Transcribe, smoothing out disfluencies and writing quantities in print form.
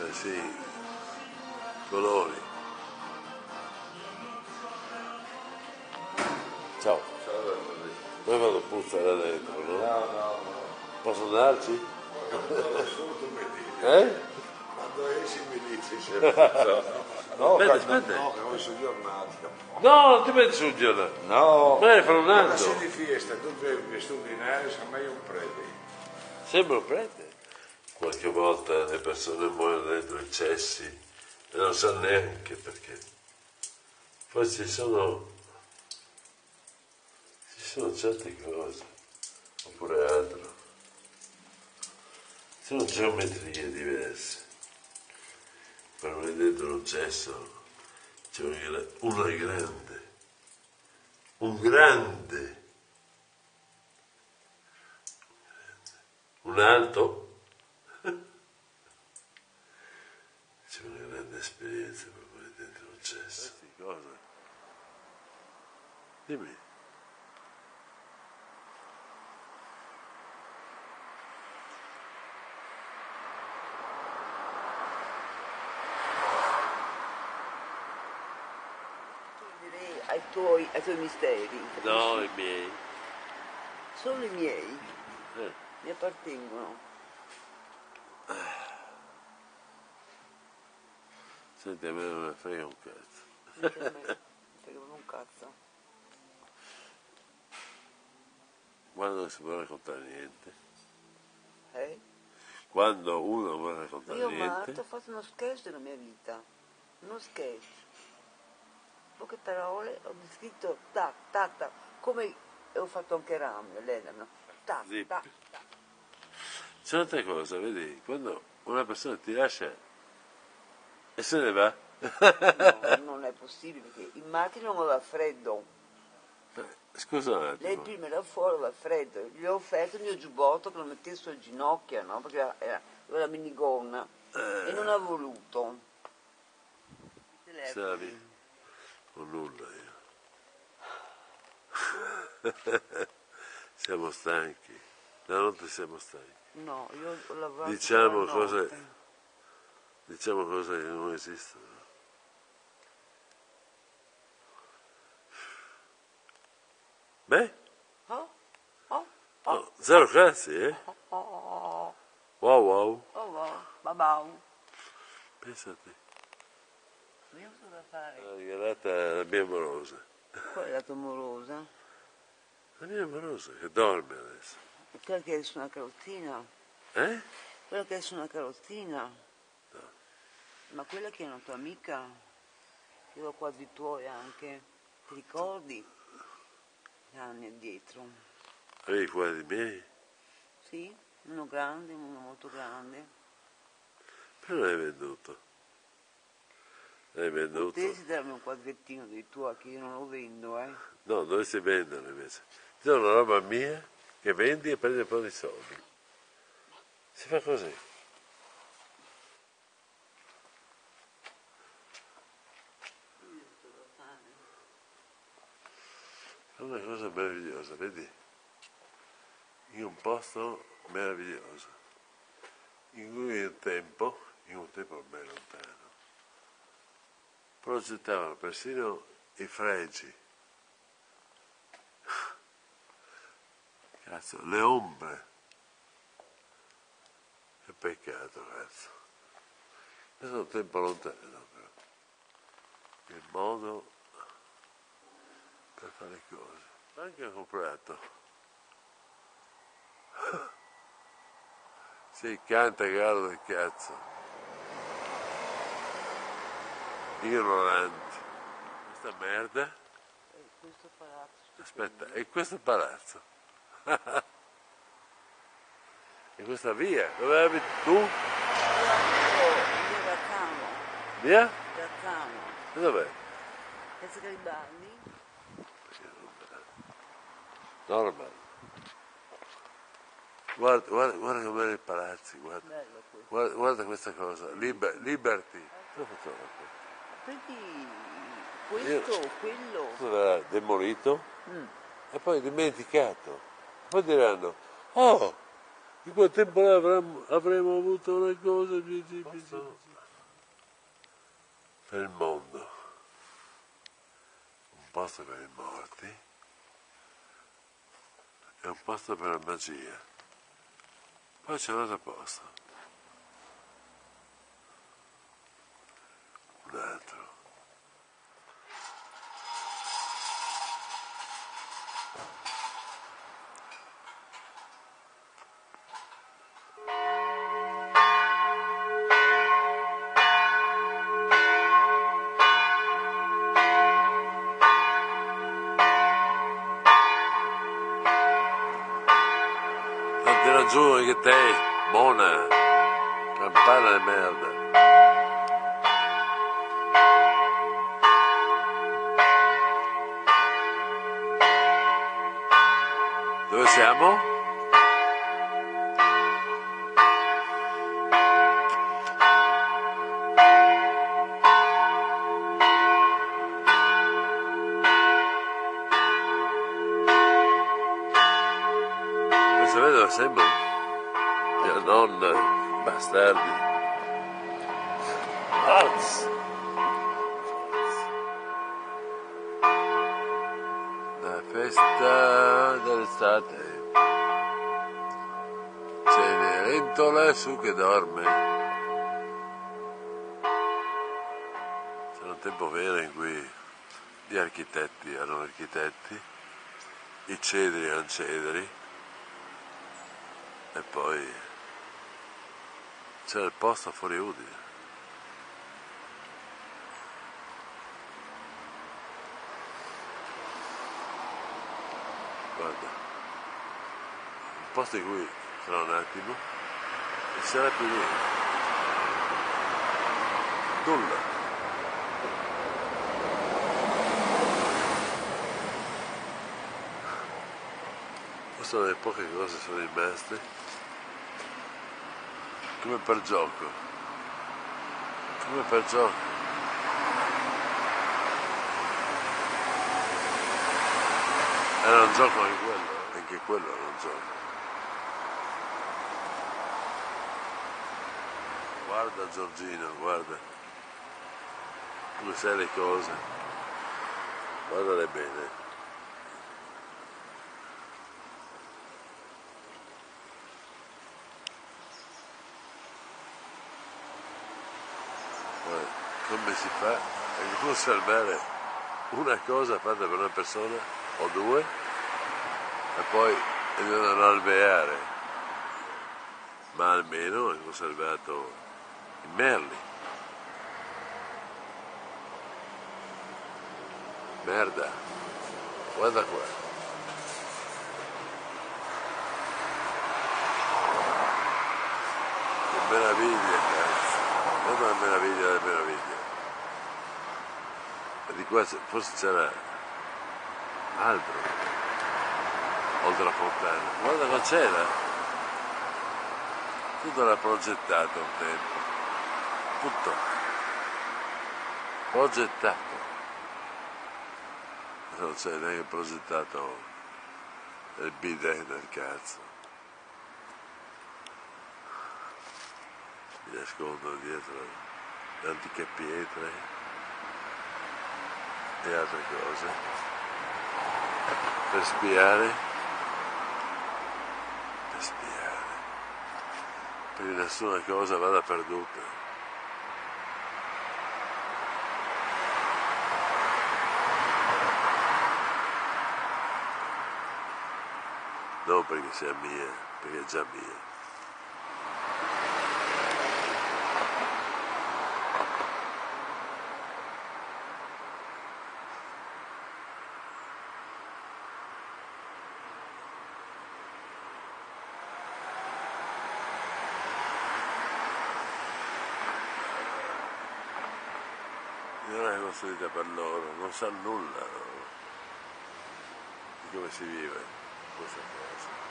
Eh sì, colori. Ciao. Poi vado a puzzare dentro, no? No. Posso andarci? Quando solo tu mi dici. Quando esci mi dici se no, Aspetta. no, che ho soggiornati. No, non ti metti sul giornale. No, Magari fra un quando anno. sei di fiesta, tu devi studiare, a me un prete. Sembra un prete. Qualche volta le persone muoiono dentro eccessi e non sanno neanche perché. Poi ci sono certe cose, oppure altro. Ci sono geometrie diverse. Per me dentro un cesso c'è un grande, un alto, c'è una grande esperienza per me dentro un cesso. Cosa? Dimmi. Direi ai tuoi misteri. No, i miei. Solo i miei Eh. mi appartengono. Senti, a me non me frega un cazzo. Anche a me non fregano un cazzo. Quando non si può raccontare niente. Quando uno non vuole raccontare Io, niente. Marta, ho fatto uno sketch della mia vita. Uno sketch. Poche parole, ho descritto tac, tac, tac, come ho fatto anche Ramio, l'Elena. Tac, Zip. tac, tac. C'è un'altra cosa, vedi, quando una persona ti lascia e se ne va. No, non è possibile perché in macchina non aveva freddo. Scusa un Lei attimo. prima era fuori, aveva freddo. Gli ho offerto il mio giubbotto che lo mettessi sulle ginocchia, no? Perché aveva la minigonna. E non ha voluto. Savi? O nulla io. Siamo stanchi. La notte siamo stanchi. No, io ho lavorato Diciamo tutta la cose, notte. diciamo cose che non esistono. Beh, Oh, oh, no, zero classi, eh? oh, Wow wow. oh, babau. Pensa a te. Vediamo cosa da fare. La rigalata la mia amorosa. Qual è la tua amorosa? La mia amorosa che dorme adesso. Quella che è su una carrozzina. Eh? Quella che è su una carrozzina. Ma quella che è una tua amica, che ero quasi tuoi anche, ti ricordi? Anni addietro. Avevi quasi miei? Sì, uno grande, uno molto grande. Però l'hai venduto. L'hai venduto. Potessi darmi un quadrettino dei tuoi che io non lo vendo, eh? No, dovresti venderlo invece. C'è una roba mia che vendi e prendi un po' di soldi. Si fa così. È una cosa meravigliosa, vedi? In un posto meraviglioso, in cui un tempo ormai lontano, progettavano persino i fregi. Cazzo, le ombre. Che peccato, cazzo. Questo è un tempo lontano, però. Il modo per fare le cose. Anche ho comprato. Sì, canta caro del cazzo. Ignoranti. Questa merda. Questo palazzo. Aspetta, e questo palazzo? E questa via? Dove abiti tu? Io Raccamo. Via? Raccamo. E dov'è? Piazza Garibaldi? Normal. Guarda com'erano i palazzi, guarda. Bello questo. Guarda questa cosa. Liberty. Cosa fotografa? Vedi questo, quello. Questo verrà demolito e poi dimenticato. Poi diranno, oh, In quel tempo là avremmo avuto una cosa per il mondo, un posto per i morti e un posto per la magia. Poi c'è un altro posto, un altro. Non ti ragioni che te, buona, campana di merda. Dove siamo? Questa vedova sembra mia nonna, bastardi. La festa dell'estate. Cenerentola su che dorme. C'era un tempo vero in cui gli architetti erano architetti, i cedri erano cedri e poi c'era il posto fuori Udine. Guarda, un posto in cui fra un attimo non ci sarà più niente. Nulla. Sono le poche cose che sono rimaste, come per gioco, come per gioco. Era un gioco anche quello era un gioco. Guarda Giorgino, guarda, come sai le cose, guardale bene. Come si fa a conservare una cosa fatta per una persona o due e poi non alveare, ma almeno è conservato i merli. Merda, guarda qua. Che meraviglia, cazzo. Guarda la meraviglia della meraviglia. Di qua forse c'era altro oltre la fontana. Guarda cosa c'era, tutto era progettato un tempo, tutto progettato, non c'è neanche progettato il bidet del cazzo, mi nascondo dietro le antiche pietre e altre cose per spiare, perché nessuna cosa vada perduta. Non perché sia mia, perché è già mia. Non è costruita per loro, non sa nulla, no? Di come si vive questa cosa.